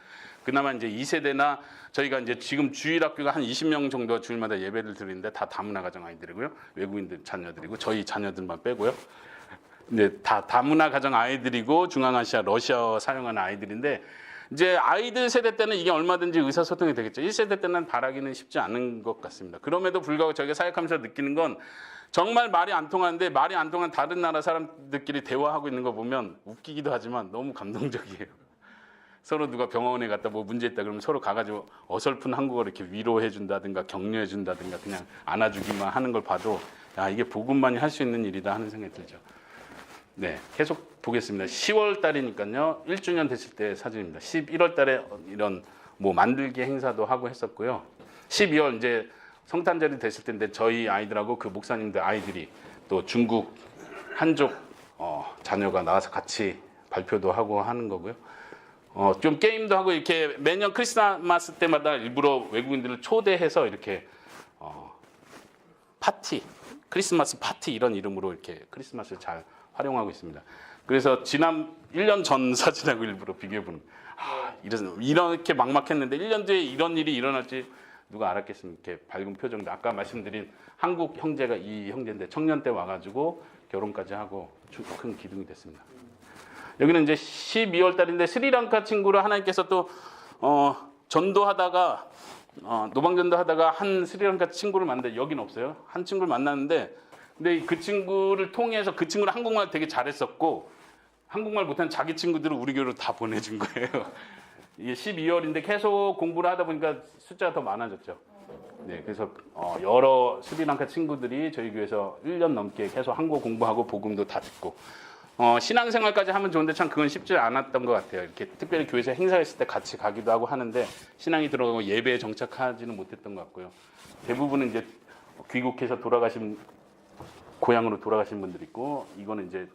그나마 이제 2세대나 저희가 이제 지금 주일학교가 한 20명 정도 주일마다 예배를 드리는데 다 다문화 가정 아이들이고요. 외국인들 자녀들이고 저희 자녀들만 빼고요. 근데 다 다문화 가정 아이들이고 중앙아시아 러시아어 사용하는 아이들인데, 이제 아이들 세대 때는 이게 얼마든지 의사소통이 되겠죠. 1세대 때는 바라기는 쉽지 않은 것 같습니다. 그럼에도 불구하고 저희가 사역하면서 느끼는 건, 정말 말이 안 통하는데 말이 안 통한 다른 나라 사람들끼리 대화하고 있는 거 보면 웃기기도 하지만 너무 감동적이에요. 서로 누가 병원에 갔다 뭐 문제 있다 그러면 서로 가가지고 어설픈 한국어를 이렇게 위로해 준다든가 격려해 준다든가 그냥 안아주기만 하는 걸 봐도, 야, 이게 복음만이 할 수 있는 일이다 하는 생각이 들죠. 네, 계속 보겠습니다. 10월 달이니까요. 1주년 됐을 때 사진입니다. 11월 달에 이런 뭐 만들기 행사도 하고 했었고요. 12월 이제 성탄절이 됐을 텐데 저희 아이들하고 그 목사님들 아이들이 또 중국 한족 자녀가 나와서 같이 발표도 하고 하는 거고요. 좀 게임도 하고 이렇게 매년 크리스마스 때마다 일부러 외국인들을 초대해서 이렇게 파티, 크리스마스 파티 이런 이름으로 이렇게 크리스마스를 잘 활용하고 있습니다. 그래서 지난 1년 전 사진하고 일부러 비교해 보는. 이렇게 막막했는데 1년 뒤에 이런 일이 일어날지 누가 알았겠습니까? 이렇게 밝은 표정도 아까 말씀드린 한국 형제가 이 형제인데 청년 때 와가지고 결혼까지 하고 큰 기둥이 됐습니다. 여기는 이제 12월 달인데 스리랑카 친구를 하나님께서 또 전도하다가 노방전도 하다가 한 스리랑카 친구를 만났는데 여기는 없어요. 한 친구를 만났는데 근데 그 친구를 통해서 그 친구는 한국말 되게 잘했었고 한국말 못하는 자기 친구들을 우리 교회로 다 보내준 거예요. 이게 12월인데 계속 공부를 하다 보니까 숫자가 더 많아졌죠. 네, 그래서 여러 스리랑카 친구들이 저희 교회에서 1년 넘게 계속 한국어 공부하고 복음도 다 듣고 신앙생활까지 하면 좋은데 참 그건 쉽지 않았던 것 같아요. 이렇게 특별히 교회에서 행사했을 때 같이 가기도 하고 하는데 신앙이 들어가고 예배에 정착하지는 못했던 것 같고요. 대부분은 이제 귀국해서 고향으로 돌아가신 분들이 있고 이거는 이제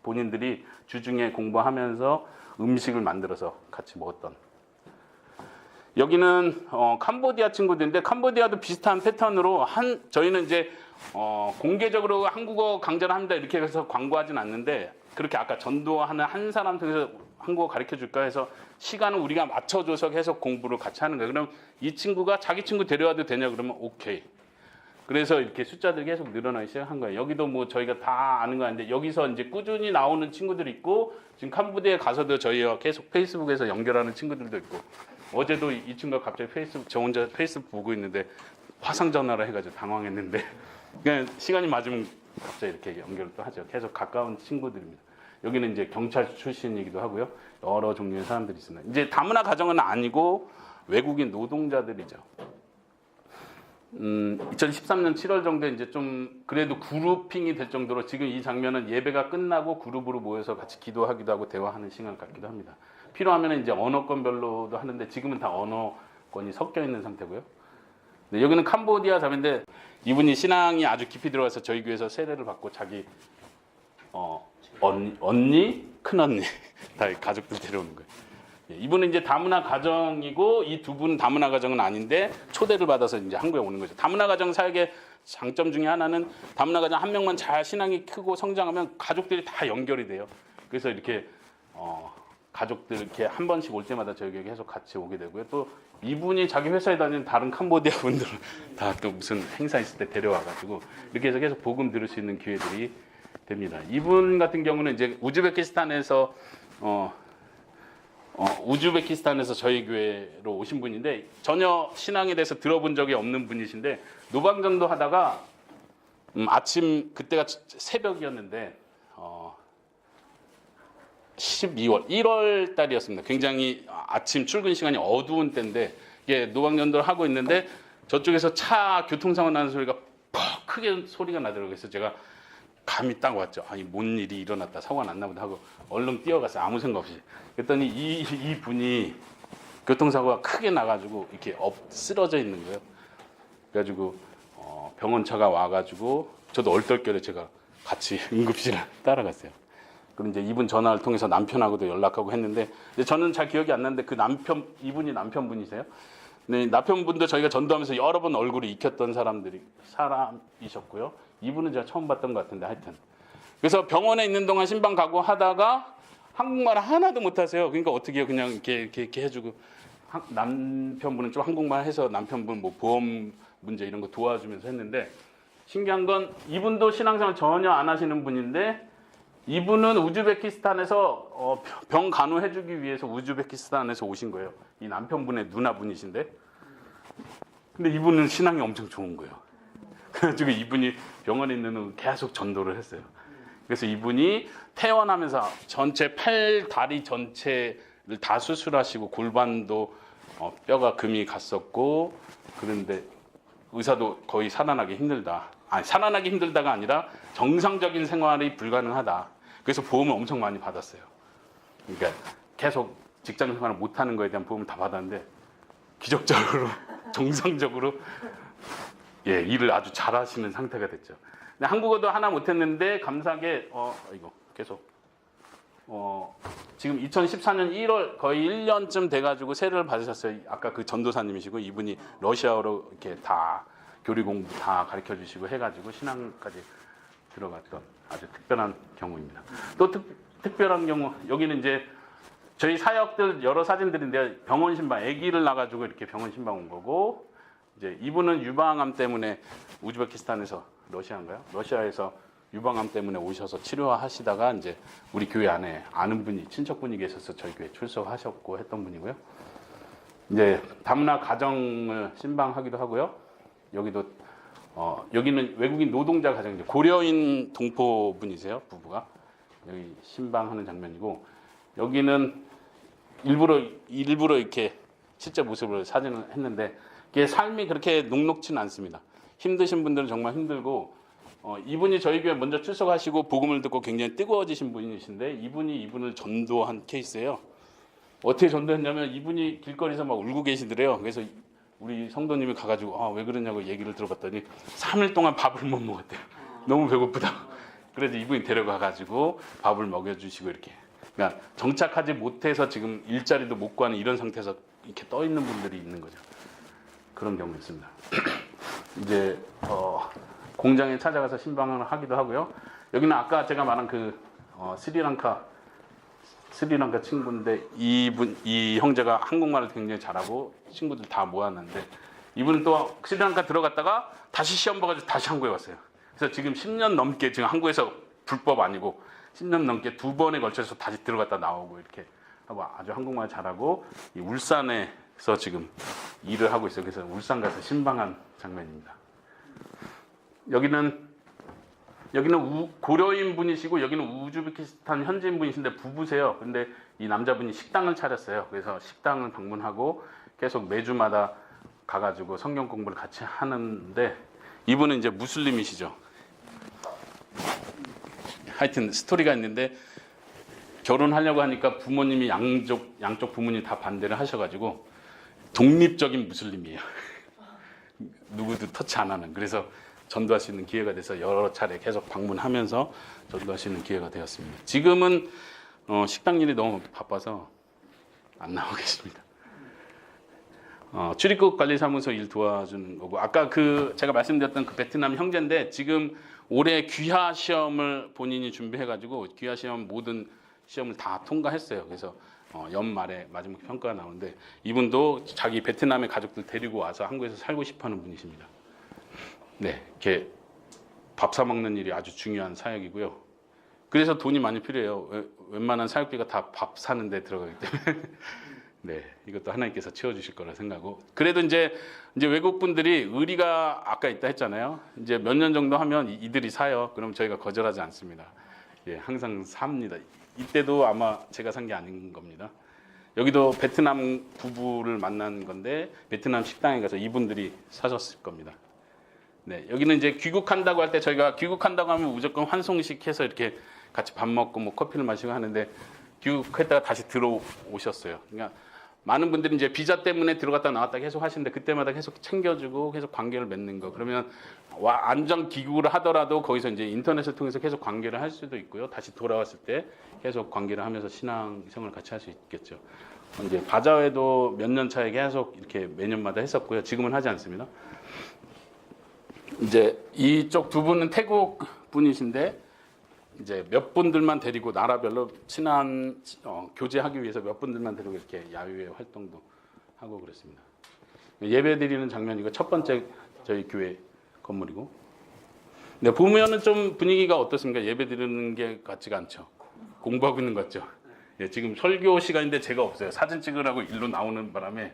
본인들이 주중에 공부하면서 음식을 만들어서 같이 먹었던. 여기는 캄보디아 친구들인데 캄보디아도 비슷한 패턴으로 저희는 이제 공개적으로 한국어 강좌를 합니다 이렇게 해서 광고하진 않는데 그렇게 아까 전도하는 한 사람 통해서 한국어 가르쳐 줄까 해서 시간을 우리가 맞춰줘서 계속 공부를 같이 하는 거예요. 그럼 이 친구가 자기 친구 데려와도 되냐 그러면 오케이. 그래서 이렇게 숫자들이 계속 늘어나기 시작한 거예요. 여기도 뭐 저희가 다 아는 거 아닌데 여기서 이제 꾸준히 나오는 친구들이 있고 지금 캄보디아에 가서도 저희와 계속 페이스북에서 연결하는 친구들도 있고 어제도 이 친구가 갑자기 저 혼자 페이스북 보고 있는데 화상 전화를 해가지고 당황했는데 그냥 시간이 맞으면 갑자기 이렇게 연결을 또 하죠. 계속 가까운 친구들입니다. 여기는 이제 경찰 출신이기도 하고요. 여러 종류의 사람들이 있습니다. 이제 다문화 가정은 아니고 외국인 노동자들이죠. 2013년 7월 정도에 이제 좀 그래도 그룹핑이 될 정도로 지금 이 장면은 예배가 끝나고 그룹으로 모여서 같이 기도하기도 하고 대화하는 시간 같기도 합니다. 필요하면 이제 언어권별로도 하는데 지금은 다 언어권이 섞여 있는 상태고요. 네, 여기는 캄보디아 자매인데 이분이 신앙이 아주 깊이 들어가서 저희 교회에서 세례를 받고 자기 언니, 큰언니 다 가족들 데려오는 거예요. 이분은 이제 다문화 가정이고 이 두 분은 다문화 가정은 아닌데 초대를 받아서 이제 한국에 오는 거죠. 다문화 가정 사역의 장점 중에 하나는 다문화 가정 한 명만 잘 신앙이 크고 성장하면 가족들이 다 연결이 돼요. 그래서 이렇게 가족들 이렇게 한 번씩 올 때마다 저희 계속 같이 오게 되고요. 또 이분이 자기 회사에 다니는 다른 캄보디아 분들을 다 또 무슨 행사 있을 때 데려와가지고 이렇게 해서 계속 복음 들을 수 있는 기회들이 됩니다. 이분 같은 경우는 이제 우즈베키스탄에서 저희 교회로 오신 분인데 전혀 신앙에 대해서 들어본 적이 없는 분이신데 노방전도 하다가 아침 그때가 새벽이었는데 1월 달이었습니다. 굉장히 아침 출근 시간이 어두운 때인데 노방전도를 하고 있는데 저쪽에서 차 교통사고 나는 소리가 퍽 크게 소리가 나더라고요. 그래서 제가 감이 딱 왔죠. 아니 뭔 일이 일어났다 사고가 났나 보다 하고 얼른 뛰어갔어요. 아무 생각 없이. 그랬더니 이 분이 교통사고가 크게 나가지고 이렇게 쓰러져 있는 거예요. 그래가지고 병원차가 와가지고 저도 얼떨결에 제가 같이 응급실을 따라갔어요. 그럼 이제 이분 전화를 통해서 남편하고도 연락하고 했는데 저는 잘 기억이 안 나는데 이분이 남편분이세요? 네, 남편분도 저희가 전도하면서 여러 번 얼굴이 익혔던 사람이셨고요. 이분은 제가 처음 봤던 것 같은데 하여튼. 그래서 병원에 있는 동안 신방 가고 하다가 한국말 하나도 못하세요. 그러니까 어떻게 해요? 그냥 이렇게 해주고 남편분은 좀 한국말 해서 남편분 뭐 보험 문제 이런 거 도와주면서 했는데 신기한 건 이분도 신앙생활 전혀 안 하시는 분인데 이분은 우즈베키스탄에서 병 간호해주기 위해서 우즈베키스탄에서 오신 거예요. 이 남편분의 누나분이신데 근데 이분은 신앙이 엄청 좋은 거예요. 그래가지고 이분이 병원에 있는 후 계속 전도를 했어요. 그래서 이분이 퇴원하면서 전체 다리 전체를 다 수술하시고 골반도 뼈가 금이 갔었고 그런데 의사도 거의 살아나기 힘들다. 아니 살아나기 힘들다가 아니라 정상적인 생활이 불가능하다. 그래서 보험을 엄청 많이 받았어요. 그러니까 계속 직장 생활을 못하는 거에 대한 보험을 다 받았는데 기적적으로 정상적으로 예, 일을 아주 잘하시는 상태가 됐죠. 근데 한국어도 하나 못했는데 감사하게 이거 계속 지금 2014년 1월 거의 1년쯤 돼가지고 세례를 받으셨어요. 아까 그 전도사님이시고 이분이 러시아어로 이렇게 다 교리 공부 다 가르쳐 주시고 해가지고 신앙까지 들어갔던 아주 특별한 경우입니다. 또 특별한 경우 여기는 이제 저희 사역들 여러 사진들인데 병원 신방 아기를 낳아가지고 이렇게 병원 신방 온 거고 이제 이분은 유방암 때문에 우즈베키스탄에서 러시아에서 유방암 때문에 오셔서 치료하시다가 이제 우리 교회 안에 아는 분이 친척분이 계셔서 저희 교회 출석하셨고 했던 분이고요. 이제 담나 가정을 신방하기도 하고요. 여기도 여기는 외국인 노동자 가정인데 고려인 동포분이세요, 부부가 여기 신방하는 장면이고 여기는 일부러 이렇게 실제 모습을 사진을 했는데 이게 삶이 그렇게 녹록지는 않습니다. 힘드신 분들은 정말 힘들고 이분이 저희 교회 먼저 출석하시고 복음을 듣고 굉장히 뜨거워지신 분이신데 이분이 이분을 전도한 케이스예요. 어떻게 전도했냐면 이분이 길거리에서 막 울고 계시더래요. 그래서 우리 성도님이 가가지고 왜 그러냐고 얘기를 들어봤더니 3일 동안 밥을 못 먹었대요. 너무 배고프다. 그래서 이분이 데려가가지고 밥을 먹여주시고 이렇게. 그러니까 정착하지 못해서 지금 일자리도 못 구하는 이런 상태에서 이렇게 떠 있는 분들이 있는 거죠. 그런 경우 있습니다. 이제 공장에 찾아가서 신방을 하기도 하고요. 여기는 아까 제가 말한 그 스리랑카 친구인데 이 형제가 한국말을 굉장히 잘하고 친구들 다 모았는데 이분은 또 스리랑카 들어갔다가 다시 시험 봐가지고 다시 한국에 왔어요. 그래서 지금 10년 넘게 지금 한국에서 불법 아니고 10년 넘게 2번에 걸쳐서 다시 들어갔다 나오고 이렇게 하고 아주 한국말 잘하고 이 울산에서 지금 일을 하고 있어요. 그래서 울산 가서 신방한 장면입니다. 여기는 고려인 분이시고 여기는 우즈베키스탄 현지인 분이신데 부부세요. 근데 이 남자분이 식당을 차렸어요. 그래서 식당을 방문하고 계속 매주마다 가가지고 성경 공부를 같이 하는데 이분은 이제 무슬림이시죠. 하여튼 스토리가 있는데 결혼하려고 하니까 부모님이 양쪽 부모님이 다 반대를 하셔가지고 독립적인 무슬림이에요. 누구도 터치 안 하는. 그래서 전도할 수 있는 기회가 돼서 여러 차례 계속 방문하면서 전도할 수 있는 기회가 되었습니다. 지금은 식당 일이 너무 바빠서 안 나오고 계십니다. 출입국 관리사무소 일 도와주는 거고 아까 제가 말씀드렸던 그 베트남 형제인데 지금 올해 귀화 시험을 본인이 준비해가지고 귀화 시험 모든 시험을 다 통과했어요. 그래서 연말에 마지막 평가가 나오는데 이분도 자기 베트남의 가족들 데리고 와서 한국에서 살고 싶어하는 분이십니다. 네, 이렇게 밥 사 먹는 일이 아주 중요한 사역이고요. 그래서 돈이 많이 필요해요. 웬만한 사역비가 다 밥 사는 데 들어가기 때문에 네, 이것도 하나님께서 채워주실 거라 생각하고 그래도 이제 외국 분들이 의리가 아까 있다 했잖아요. 이제 몇 년 정도 하면 이들이 사요. 그럼 저희가 거절하지 않습니다. 예, 항상 삽니다. 이때도 아마 제가 산 게 아닌 겁니다. 여기도 베트남 부부를 만난 건데 베트남 식당에 가서 이분들이 사셨을 겁니다. 네, 여기는 이제 귀국한다고 할 때 저희가 귀국한다고 하면 무조건 환송식 해서 이렇게 같이 밥 먹고 뭐 커피를 마시고 하는데 귀국했다가 다시 들어오셨어요. 그러니까 많은 분들이 이제 비자 때문에 들어갔다 나왔다 계속 하시는데 그때마다 계속 챙겨주고 계속 관계를 맺는 거. 그러면 안전 귀국을 하더라도 거기서 이제 인터넷을 통해서 계속 관계를 할 수도 있고요. 다시 돌아왔을 때 계속 관계를 하면서 신앙생활을 같이 할 수 있겠죠. 이제 바자회도 몇 년 차에 계속 이렇게 매년마다 했었고요. 지금은 하지 않습니다. 이제 이쪽 두 분은 태국 분이신데 이제 몇 분들만 데리고 나라별로 친한 교제하기 위해서 몇 분들만 데리고 이렇게 야외 활동도 하고 그랬습니다. 예배 드리는 장면이고 첫 번째 저희 교회 건물이고. 근데 보면은 좀 분위기가 어떻습니까? 예배 드리는 게 같지가 않죠. 공부하고 있는 것 같죠. 예, 지금 설교 시간인데 제가 없어요. 사진 찍으라고 일로 나오는 바람에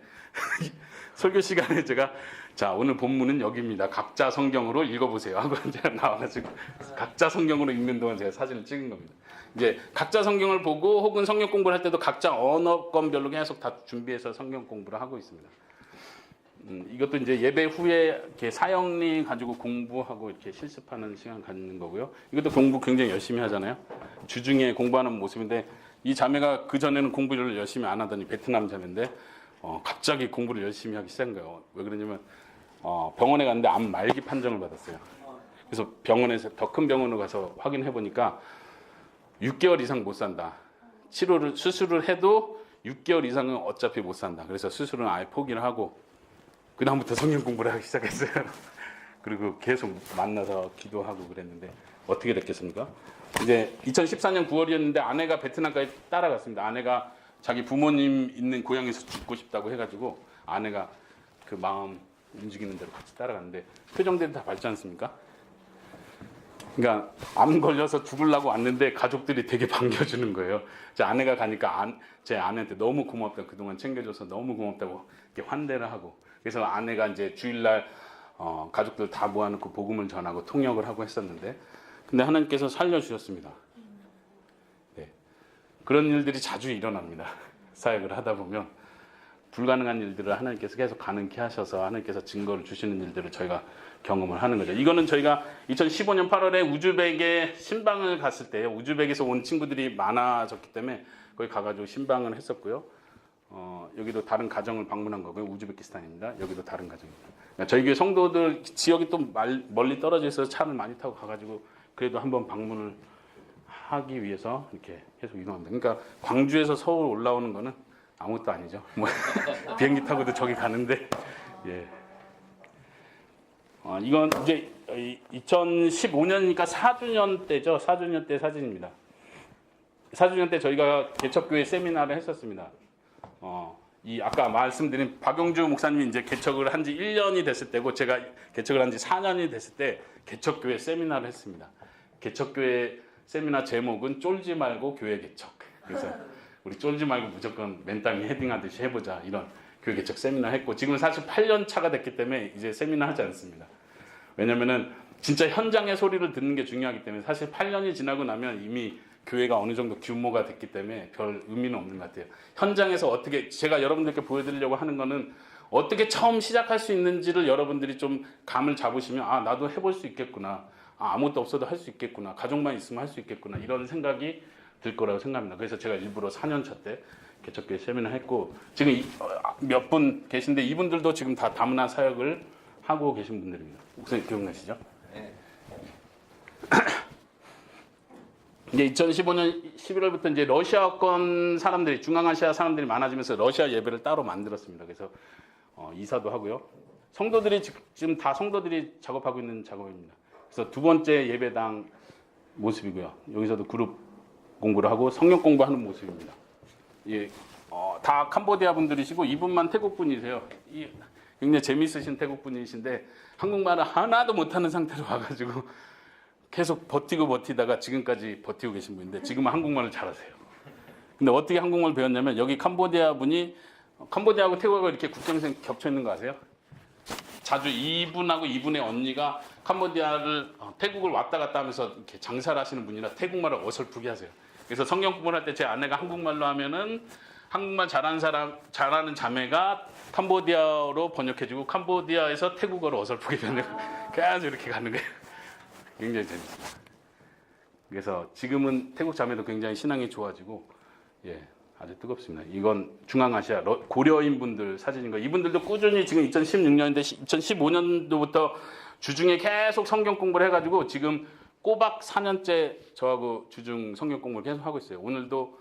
설교 시간에 제가 자 오늘 본문은 여기입니다. 각자 성경으로 읽어보세요 하고 이제 나와가지고 각자 성경으로 읽는 동안 제가 사진을 찍은 겁니다. 이제 각자 성경을 보고 혹은 성경 공부를 할 때도 각자 언어권별로 계속 다 준비해서 성경 공부를 하고 있습니다. 이것도 이제 예배 후에 이렇게 사형리 가지고 공부하고 이렇게 실습하는 시간 갖는 거고요. 이것도 공부 굉장히 열심히 하잖아요. 주중에 공부하는 모습인데 이 자매가 그 전에는 공부를 열심히 안 하더니 베트남 자매인데 갑자기 공부를 열심히 하기 시작한 거예요. 왜 그러냐면 병원에 갔는데 암 말기 판정을 받았어요. 그래서 병원에서 더 큰 병원으로 가서 확인해 보니까 6개월 이상 못 산다. 수술을 해도 6개월 이상은 어차피 못 산다. 그래서 수술은 아예 포기를 하고 그 다음부터 성경 공부를 하기 시작했어요. 그리고 계속 만나서 기도하고 그랬는데 어떻게 됐겠습니까? 이제 2014년 9월이었는데 아내가 베트남까지 따라갔습니다. 아내가 자기 부모님 있는 고향에서 죽고 싶다고 해가지고 아내가 그 마음 움직이는 대로 같이 따라갔는데 표정들이 다 밝지 않습니까? 그러니까 암 걸려서 죽으려고 왔는데 가족들이 되게 반겨주는 거예요. 제 아내가 가니까 제 아내한테 너무 고맙다고 그동안 챙겨줘서 너무 고맙다고 이렇게 환대를 하고 그래서 아내가 이제 주일날 가족들 다 모아놓고 복음을 전하고 통역을 하고 했었는데 근데 하나님께서 살려주셨습니다. 네. 그런 일들이 자주 일어납니다. 사역을 하다 보면 불가능한 일들을 하나님께서 계속 가능케 하셔서 하나님께서 증거를 주시는 일들을 저희가 경험을 하는 거죠. 이거는 저희가 2015년 8월에 우즈벡에 신방을 갔을 때 우즈벡에서 온 친구들이 많아졌기 때문에 거기 가가지고 신방을 했었고요. 여기도 다른 가정을 방문한 거고요. 우즈베키스탄입니다. 여기도 다른 가정입니다. 그러니까 저희 교회 성도들 지역이 또 멀리 떨어져 있어서 차를 많이 타고 가가지고 그래도 한번 방문을 하기 위해서 이렇게 계속 이동합니다. 그러니까 광주에서 서울 올라오는 거는 아무것도 아니죠. 뭐 비행기 타고도 저기 가는데 예. 이건 이제 2015년이니까 4주년 때죠. 4주년 때 사진입니다. 4주년 때 저희가 개척교회 세미나를 했었습니다. 이 아까 말씀드린 박용주 목사님이 이제 개척을 한 지 1년이 됐을 때고 제가 개척을 한 지 4년이 됐을 때 개척교회 세미나를 했습니다. 개척교회 세미나 제목은 쫄지 말고 교회 개척. 그래서 우리 쫄지 말고 무조건 맨땅에 헤딩하듯이 해보자 이런 교회 개척 세미나 했고 지금 사실 8년 차가 됐기 때문에 이제 세미나 하지 않습니다. 왜냐면은 진짜 현장의 소리를 듣는 게 중요하기 때문에 사실 8년이 지나고 나면 이미 교회가 어느 정도 규모가 됐기 때문에 별 의미는 없는 것 같아요. 현장에서 어떻게 제가 여러분들께 보여드리려고 하는 거는 어떻게 처음 시작할 수 있는지를 여러분들이 좀 감을 잡으시면 아 나도 해볼 수 있겠구나. 아무것도 없어도 할 수 있겠구나. 가족만 있으면 할 수 있겠구나. 이런 생각이 들 거라고 생각합니다. 그래서 제가 일부러 4년 차 때 개척교회 세미나 했고 지금 몇 분 계신데 이분들도 지금 다 다문화 사역을 하고 계신 분들입니다. 목사님 기억나시죠? 네. 이제 2015년 11월부터 이제 러시아권 사람들이 중앙아시아 사람들이 많아지면서 러시아 예배를 따로 만들었습니다. 그래서 이사도 하고요. 성도들이 지금 다 성도들이 작업하고 있는 작업입니다. 그래서 두 번째 예배당 모습이고요. 여기서도 그룹 공부를 하고 성경 공부하는 모습입니다. 예, 다 캄보디아 분들이시고 이분만 태국 분이세요. 굉장히 재미있으신 태국 분이신데 한국말을 하나도 못하는 상태로 와가지고 계속 버티다가 지금까지 버티고 계신 분인데 지금은 한국말을 잘하세요. 근데 어떻게 한국말 배웠냐면 여기 캄보디아 분이 캄보디아하고 태국하고 이렇게 국경線겹쳐 있는 거 아세요? 자주 이분하고 이분의 언니가 캄보디아를 태국을 왔다 갔다 하면서 이렇게 장사를 하시는 분이라 태국말을 어설프게 하세요. 그래서 성경 공부를 할 때 제 아내가 한국말로 하면은 한국말 잘하는 자매가 캄보디아로 번역해주고 캄보디아에서 태국어로 어설프게 번역 계속 이렇게 가는 거예요. 굉장히 재밌습니다. 그래서 지금은 태국 자매도 굉장히 신앙이 좋아지고 예 아주 뜨겁습니다. 이건 중앙아시아 고려인 분들 사진인 거예요. 이분들도 꾸준히 지금 2016년인데 2015년도부터 주중에 계속 성경 공부를 해가지고 지금 꼬박 4년째 저하고 주중 성경 공부를 계속 하고 있어요. 오늘도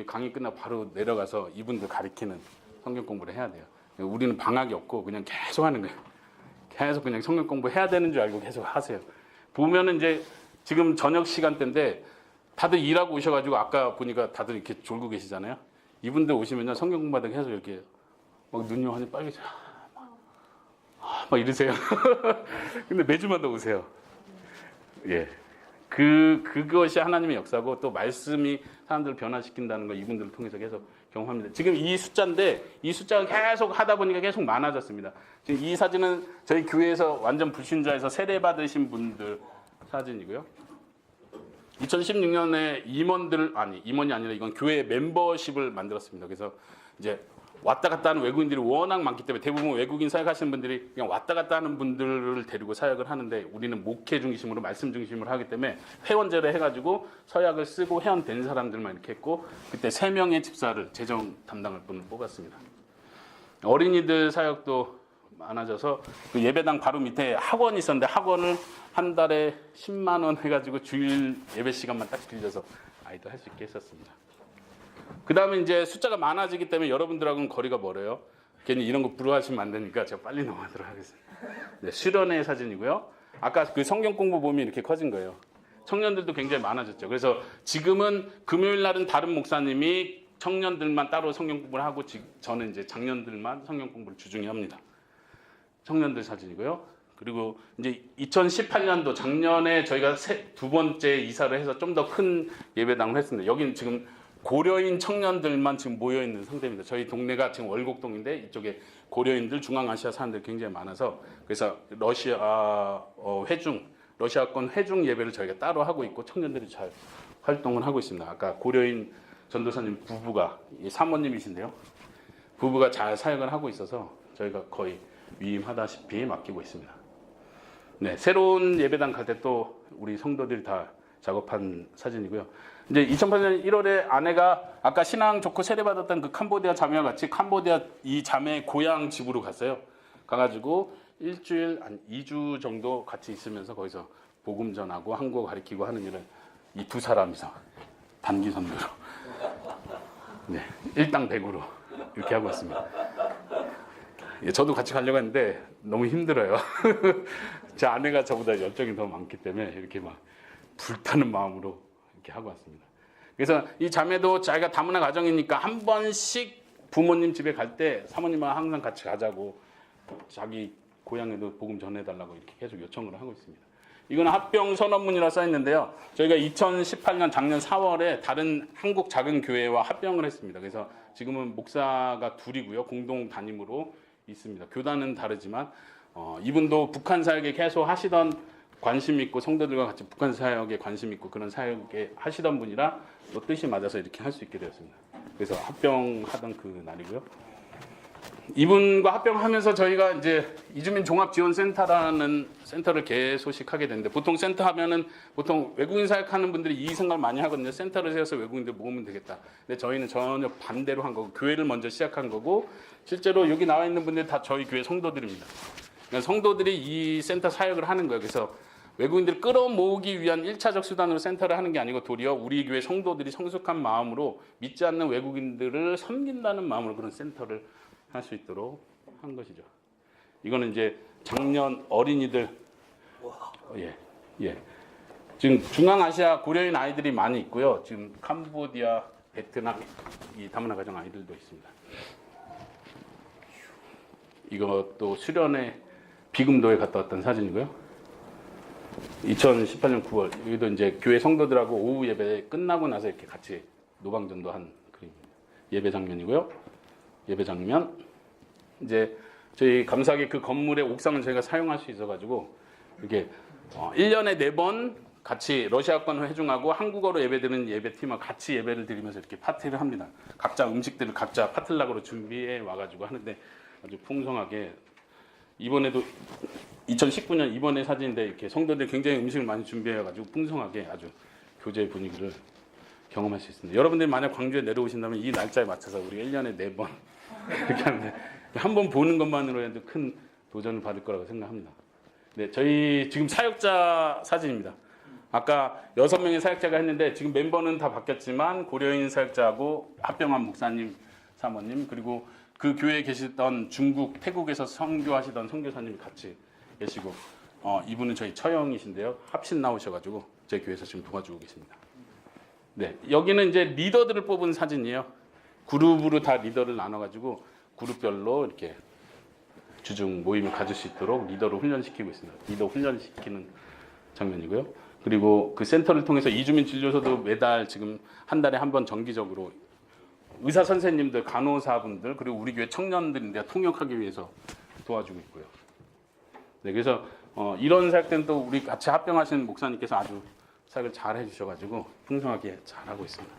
강의 끝나고 바로 내려가서 이분들 가르치는 성경 공부를 해야 돼요. 우리는 방학이 없고 그냥 계속 하는 거예요. 계속 그냥 성경 공부 해야 되는 줄 알고 계속 하세요. 보면은 이제 지금 저녁 시간대인데 다들 일하고 오셔가지고 아까 보니까 다들 이렇게 졸고 계시잖아요. 이분들 오시면요 성경 공부하다가 계속 이렇게 막 눈이 환히 빨개져 막 이러세요. 근데 매주마다 오세요. 예. 그것이 하나님의 역사고 또 말씀이 사람들을 변화시킨다는 거 이분들을 통해서 계속 경험합니다. 지금 이 숫자인데 이 숫자가 계속 하다 보니까 계속 많아졌습니다. 지금 이 사진은 저희 교회에서 완전 불신자에서 세례 받으신 분들 사진이고요. 2016년에 임원이 아니라 이건 교회 멤버십을 만들었습니다. 그래서 이제 왔다 갔다 하는 외국인들이 워낙 많기 때문에 대부분 외국인 사역하시는 분들이 그냥 왔다 갔다 하는 분들을 데리고 사역을 하는데 우리는 목회 중심으로 말씀 중심으로 하기 때문에 회원제를 해가지고 서약을 쓰고 회원된 사람들만 이렇게 했고 그때 3명의 집사를 재정 담당할 분을 뽑았습니다. 어린이들 사역도 많아져서 그 예배당 바로 밑에 학원이 있었는데 학원을 한 달에 10만 원 해가지고 주일 예배 시간만 딱 빌려서 아이들 할 수 있게 했었습니다. 그 다음에 이제 숫자가 많아지기 때문에 여러분들하고는 거리가 멀어요. 괜히 이런 거 부러워하시면 안 되니까 제가 빨리 넘어가도록 하겠습니다. 네, 수련회 사진이고요. 아까 그 성경 공부 보면 이렇게 커진 거예요. 청년들도 굉장히 많아졌죠. 그래서 지금은 금요일 날은 다른 목사님이 청년들만 따로 성경 공부를 하고 저는 이제 장년들만 성경 공부를 주중에 합니다. 청년들 사진이고요. 그리고 이제 2018년도 작년에 저희가 두 번째 이사를 해서 좀 더 큰 예배당을 했습니다. 여기는 지금 고려인 청년들만 지금 모여 있는 상태입니다. 저희 동네가 지금 월곡동인데 이쪽에 고려인들, 중앙아시아 사람들이 굉장히 많아서 그래서 러시아권 회중 예배를 저희가 따로 하고 있고 청년들이 잘 활동을 하고 있습니다. 아까 고려인 전도사님 부부가 사모님이신데요. 부부가 잘 사역을 하고 있어서 저희가 거의 위임하다시피 맡기고 있습니다. 네, 새로운 예배당 갈 때 또 우리 성도들이 다 작업한 사진이고요. 이제 2008년 1월에 아내가 아까 신앙 좋고 세례받았던 그 캄보디아 자매와 같이 캄보디아 이 자매의 고향 집으로 갔어요. 가가지고 일주일, 한 2주 정도 같이 있으면서 거기서 복음 전하고 한국어 가르치고 하는 일을 이 두 사람이서 단기 선교로 네, 일당 100으로 이렇게 하고 있습니다. 예, 저도 같이 가려고 했는데 너무 힘들어요. 제 아내가 저보다 열정이 더 많기 때문에 이렇게 막 불타는 마음으로 이렇게 하고 왔습니다. 그래서 이 자매도 자기가 다문화 가정이니까 한 번씩 부모님 집에 갈 때 사모님과 항상 같이 가자고 자기 고향에도 복음 전해달라고 이렇게 계속 요청을 하고 있습니다. 이건 합병 선언문이라 써 있는데요. 저희가 2018년 작년 4월에 다른 한국 작은 교회와 합병을 했습니다. 그래서 지금은 목사가 둘이고요. 공동 담임으로 있습니다. 교단은 다르지만 이분도 북한 사역에 계속 하시던 관심 있고 성도들과 같이 북한 사역에 관심 있고 그런 사역에 하시던 분이라 또 뜻이 맞아서 이렇게 할 수 있게 되었습니다. 그래서 합병하던 그 날이고요. 이분과 합병하면서 저희가 이제 이주민 종합지원센터라는 센터를 개소식하게 됐는데 보통 센터 하면은 보통 외국인 사역하는 분들이 이 생각을 많이 하거든요. 센터를 세워서 외국인들 모으면 되겠다. 근데 저희는 전혀 반대로 한 거고 교회를 먼저 시작한 거고 실제로 여기 나와 있는 분들 다 저희 교회 성도들입니다. 그러니까 성도들이 이 센터 사역을 하는 거예요. 그래서 외국인들을 끌어모으기 위한 1차적 수단으로 센터를 하는 게 아니고 도리어 우리 교회 성도들이 성숙한 마음으로 믿지 않는 외국인들을 섬긴다는 마음으로 그런 센터를 할 수 있도록 한 것이죠. 이거는 이제 작년 어린이들 지금 중앙아시아 고려인 아이들이 많이 있고요. 지금 캄보디아, 베트남 이 다문화 가정 아이들도 있습니다. 이것도 수련회 비금도에 갔다 왔던 사진이고요. 2018년 9월 여기도 이제 교회 성도들하고 오후 예배 끝나고 나서 이렇게 같이 노방전도 한 그림입니다. 예배 장면이고요. 예배 장면 이제 저희 감사하게 그 건물의 옥상을 저희가 사용할 수 있어가지고 이렇게 1년에 4번 같이 러시아권 회중하고 한국어로 예배드리는 예배팀하고 같이 예배를 드리면서 이렇게 파티를 합니다. 각자 음식들을 각자 파틀락으로 준비해 와가지고 하는데 아주 풍성하게 이번에도 2019년 이번에 사진인데 이렇게 성도들이 굉장히 음식을 많이 준비해가지고 풍성하게 아주 교제 분위기를 경험할 수 있습니다. 여러분들이 만약 광주에 내려오신다면 이 날짜에 맞춰서 우리 1년에 4번 이렇게 하는데 한 번 보는 것만으로 해도 큰 도전을 받을 거라고 생각합니다. 네, 저희 지금 사역자 사진입니다. 아까 6명의 사역자가 했는데 지금 멤버는 다 바뀌었지만 고려인 사역자하고 합병한 목사님, 사모님 그리고 그 교회에 계시던 중국, 태국에서 선교하시던 선교사님이 같이 계시고 이분은 저희 처형이신데요. 합신 나오셔가지고 저희 교회에서 지금 도와주고 계십니다. 네, 여기는 이제 리더들을 뽑은 사진이에요. 그룹으로 다 리더를 나눠가지고 그룹별로 이렇게 주중 모임을 가질 수 있도록 리더를 훈련시키고 있습니다. 리더 훈련시키는 장면이고요. 그리고 그 센터를 통해서 이주민 진료소도 매달 지금 한 달에 한 번 정기적으로 의사 선생님들, 간호사분들 그리고 우리 교회 청년들인데 통역하기 위해서 도와주고 있고요. 네, 그래서 이런 사역 때는 또 우리 같이 합병하신 목사님께서 아주 사역을 잘 해주셔가지고 풍성하게 잘 하고 있습니다.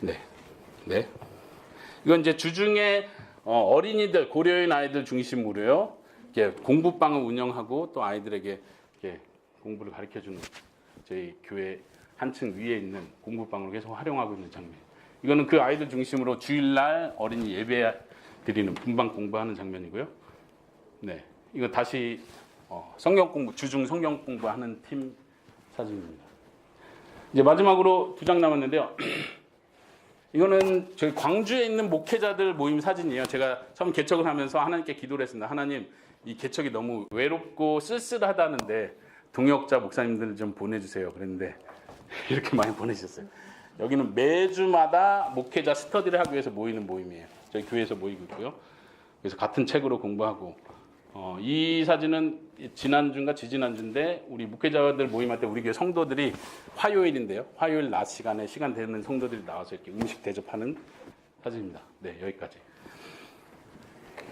네, 네. 이건 이제 주중에 어린이들, 고려인 아이들 중심으로요. 이렇게 공부방을 운영하고 또 아이들에게 이렇게 공부를 가르쳐주는 저희 교회 한층 위에 있는 공부방을 계속 활용하고 있는 장면. 이거는 그 아이들 중심으로 주일날 어린이 예배 드리는 분방 공부하는 장면이고요. 네, 이거 다시 성경 공부, 주중 성경 공부하는 팀 사진입니다. 이제 마지막으로 2장 남았는데요. 이거는 저희 광주에 있는 목회자들 모임 사진이에요. 제가 처음 개척을 하면서 하나님께 기도를 했습니다. 하나님, 이 개척이 너무 외롭고 쓸쓸하다는데 동역자 목사님들 좀 보내주세요. 그랬는데 이렇게 많이 보내주셨어요. 여기는 매주마다 목회자 스터디를 하기 위해서 모이는 모임이에요. 저희 교회에서 모이고 있고요. 그래서 같은 책으로 공부하고 이 사진은 지난주인가 지지난주인데 우리 목회자들 모임할 때 우리 교회 성도들이 화요일인데요. 화요일 낮 시간에 시간 되는 성도들이 나와서 이렇게 음식 대접하는 사진입니다. 네, 여기까지.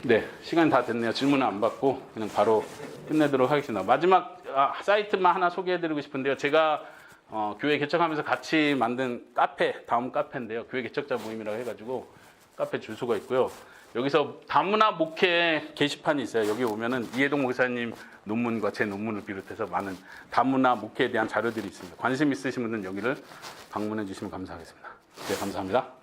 네, 시간 다 됐네요. 질문은 안 받고 그냥 바로 끝내도록 하겠습니다. 마지막 사이트만 하나 소개해드리고 싶은데요. 제가 교회 개척하면서 같이 만든 카페, 다음 카페인데요. 교회 개척자 모임이라고 해가지고 카페 주소가 있고요. 여기서 다문화 목회 게시판이 있어요. 여기 오면은 이해동 목사님 논문과 제 논문을 비롯해서 많은 다문화 목회에 대한 자료들이 있습니다. 관심 있으신 분들은 여기를 방문해 주시면 감사하겠습니다. 네, 감사합니다.